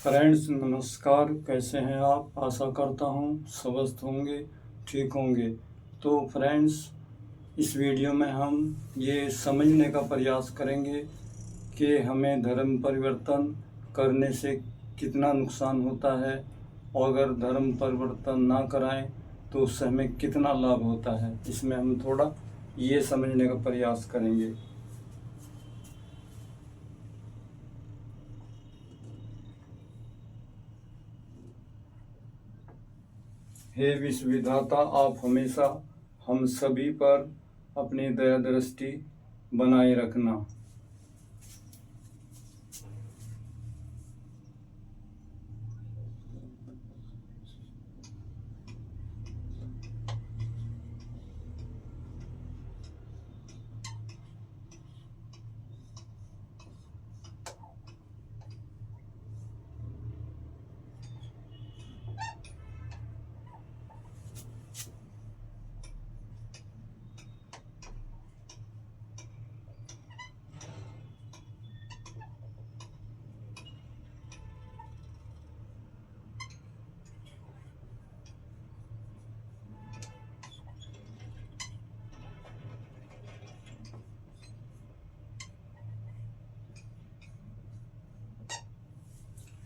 Friends नमस्कार, कैसे हैं आप? आशा करता हूँ स्वस्थ होंगे, ठीक होंगे। तो फ्रेंड्स, इस वीडियो में हम ये समझने का प्रयास करेंगे कि हमें धर्म परिवर्तन करने से कितना नुकसान होता है, और अगर धर्म परिवर्तन ना कराएं तो उससे हमें कितना लाभ होता है। इसमें हम थोड़ा ये समझने का प्रयास करेंगे। हे विश्वविधाता, आप हमेशा हम सभी पर अपनी दया दृष्टि बनाए रखना।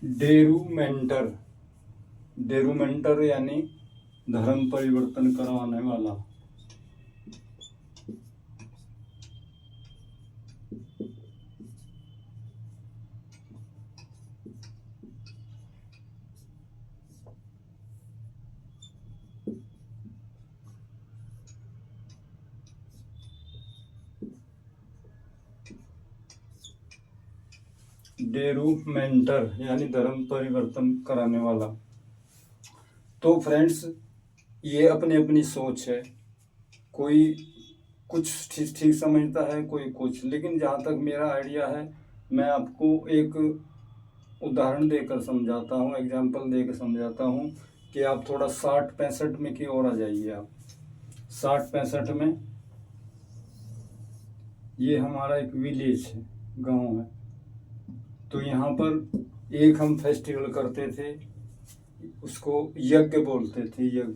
डेरुमेंटर, डेरुमेंटर यानी धर्म परिवर्तन करवाने वाला। डेरुमेंटर यानी धर्म परिवर्तन कराने वाला। तो फ्रेंड्स, ये अपनी अपनी सोच है। कोई कुछ ठीक ठीक समझता है, कोई कुछ, लेकिन जहाँ तक मेरा आइडिया है, मैं आपको एक उदाहरण देकर समझाता हूँ, एग्जाम्पल देकर समझाता हूँ कि आप थोड़ा 60-65 में की ओर आ जाइए। आप 60-65 में ये हमारा एक विलेज है, गांव है। तो यहाँ पर एक हम फेस्टिवल करते थे, उसको यज्ञ बोलते थे, यज्ञ।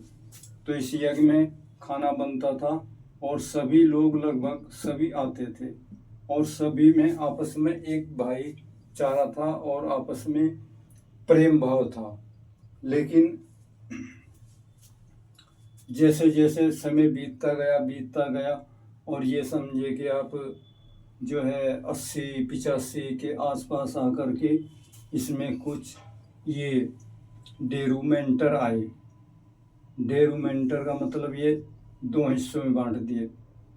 तो इस यज्ञ में खाना बनता था और सभी लोग लगभग सभी आते थे, और सभी में आपस में एक भाईचारा था और आपस में प्रेम भाव था। लेकिन जैसे जैसे समय बीतता गया और ये समझिए कि आप जो है 80-85 के आसपास आकर के इसमें कुछ ये डेरुमेंटर आए। डेरुमेंटर का मतलब ये दो हिस्सों में बांट दिए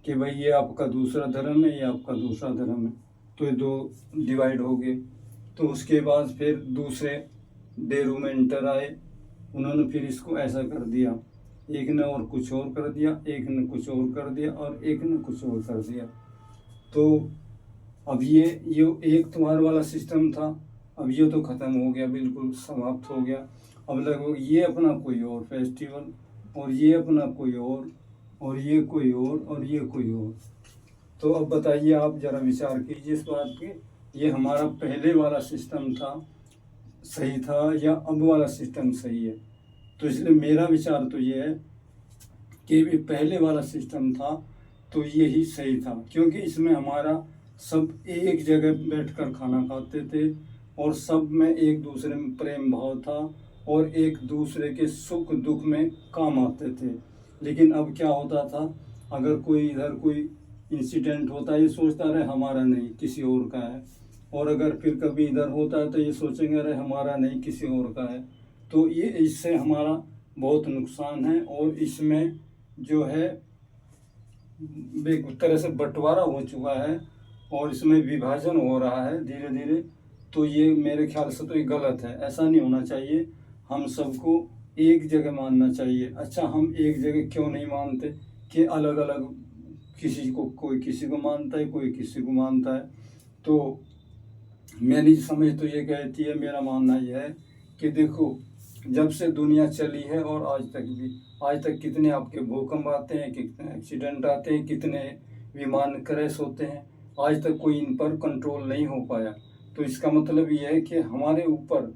कि भाई ये आपका दूसरा धर्म है, ये आपका दूसरा धर्म है। तो ये दो डिवाइड हो गए। तो उसके बाद फिर दूसरे डेरुमेंटर आए, उन्होंने फिर इसको ऐसा कर दिया, एक ने और कुछ और कर दिया, एक ने कुछ और कर दिया, और एक ने कुछ और कर दिया। तो अब ये एक त्योहार वाला सिस्टम था, अब ये तो ख़त्म हो गया, बिल्कुल समाप्त हो गया। अब लगभग ये अपना कोई और फेस्टिवल, और ये अपना कोई और ये कोई और ये कोई और। तो अब बताइए, आप ज़रा विचार कीजिए इस बात के, ये हमारा पहले वाला सिस्टम था सही था या अब वाला सिस्टम सही है? तो इसलिए मेरा विचार तो ये है कि पहले वाला सिस्टम था तो यही सही था, क्योंकि इसमें हमारा सब एक जगह बैठकर खाना खाते थे और सब में एक दूसरे में प्रेम भाव था और एक दूसरे के सुख दुख में काम आते थे। लेकिन अब क्या होता था, अगर कोई इधर कोई इंसिडेंट होता है, ये सोचता रहे हमारा नहीं किसी और का है, और अगर फिर कभी इधर होता है तो ये सोचेंगे अरे हमारा नहीं किसी और का है। तो ये इससे हमारा बहुत नुकसान है, और इसमें जो है एक तरह से बंटवारा हो चुका है और इसमें विभाजन हो रहा है धीरे धीरे। तो ये मेरे ख्याल से तो ये गलत है, ऐसा नहीं होना चाहिए। हम सबको एक जगह मानना चाहिए। अच्छा, हम एक जगह क्यों नहीं मानते कि अलग अलग, किसी को कोई किसी को मानता है, कोई किसी को मानता है। तो मेरी समझ तो ये कहती है, मेरा मानना यह है कि देखो, जब से दुनिया चली है और आज तक कितने आपके भूकंप आते हैं, कितने एक्सीडेंट आते हैं, कितने विमान क्रैश होते हैं, आज तक कोई इन पर कंट्रोल नहीं हो पाया। तो इसका मतलब ये है कि हमारे ऊपर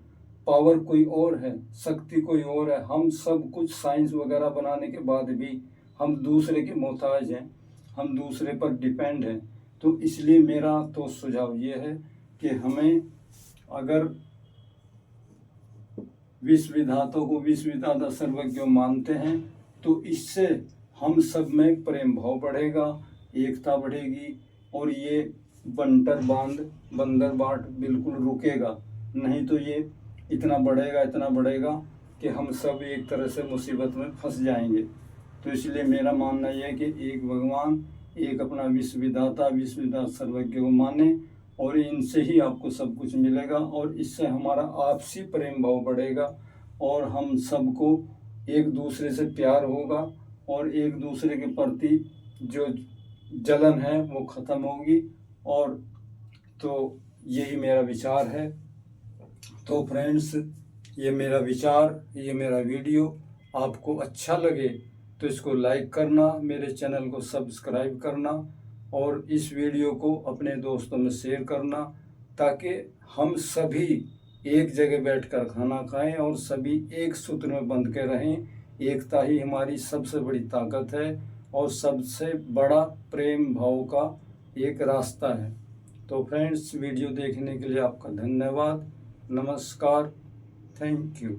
पावर कोई और है, शक्ति कोई और है। हम सब कुछ साइंस वगैरह बनाने के बाद भी हम दूसरे के मोहताज हैं, हम दूसरे पर डिपेंड हैं। तो इसलिए मेरा तो सुझाव ये है कि हमें अगर विश्व विधाता को विश्व विधाता सर्वज्ञ मानते हैं तो इससे हम सब में प्रेम भाव बढ़ेगा, एकता बढ़ेगी और ये बंटर बंदर बाट बिल्कुल रुकेगा नहीं। तो ये इतना बढ़ेगा कि हम सब एक तरह से मुसीबत में फंस जाएंगे। तो इसलिए मेरा मानना यह है कि एक भगवान, एक अपना विश्व विधाता सर्वज्ञ को माने और इनसे ही आपको सब कुछ मिलेगा और इससे हमारा आपसी प्रेम भाव बढ़ेगा और हम सबको एक दूसरे से प्यार होगा और एक दूसरे के प्रति जो जलन है वो ख़त्म होगी। और तो यही मेरा विचार है। तो फ्रेंड्स, ये मेरा विचार, ये मेरा वीडियो आपको अच्छा लगे तो इसको लाइक करना, मेरे चैनल को सब्सक्राइब करना और इस वीडियो को अपने दोस्तों में शेयर करना ताकि हम सभी एक जगह बैठकर खाना खाएं और सभी एक सूत्र में बंध के रहें। एकता ही हमारी सबसे बड़ी ताकत है और सबसे बड़ा प्रेम भाव का एक रास्ता है। तो फ्रेंड्स, वीडियो देखने के लिए आपका धन्यवाद। नमस्कार, थैंक यू।